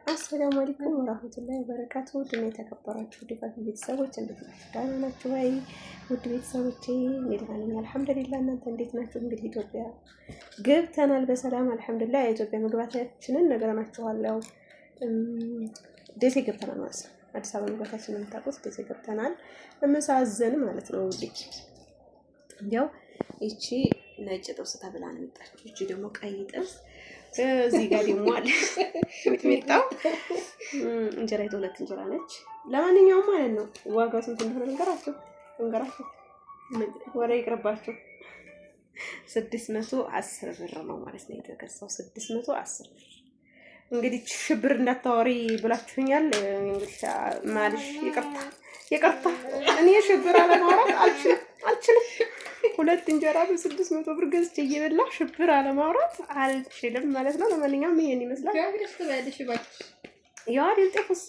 አሰላሙ አለይኩም ወራህመቱላሂ ወበረካቱ። ድና የተከበራችሁ ድጋፍ ቤተሰቦች እንዴት ናችሁ? ደህና ናችሁ ወይ? ውድ ቤተሰቦቼ እንዴት ናችሁ? አልሐምዱሊላህ። እናንተ እንዴት ናችሁ? እንግዲህ ኢትዮጵያ ገብተናል በሰላም አልሐምዱሊላህ። የኢትዮጵያ መግባታችንን ነገርናችኋለሁ። ደሴ ገብተናል ማለት ነው። አዲስ አበባ መግባታችንን የምታውቁት ደሴ ገብተናል። እምሳዘን ማለት ነው። ልጅ እንዲያው ይቺ ነጭ ጥብስ ተብላ ነው የመጣችው። ይቺ ደግሞ ቀይ ጥብስ እዚህ ጋር ደግሞ አለ ሚጥሚጣው እንጀራይቱ ሁለት እንጀራ ነች። ለማንኛውም ማለት ነው ዋጋው ስንት እንደሆነ እንገራችሁ ወሬ ይቅርባችሁ። 610 ብር ነው ማለት ነው የተገዛው። 610 ብር። እንግዲህ ሽብር እንዳታወሪ ብላችሁኛል። እንግዲህ ማልሽ ይቅርታ እኔ ሽብር አለማውራት አልችልም። ሁለት እንጀራ በ600 ብር ገዝቼ እየበላ ሽብር አለማውራት አልችልም ማለት ነው። ለማንኛውም ይሄን ይመስላል። ያው አይደል ጥፍስ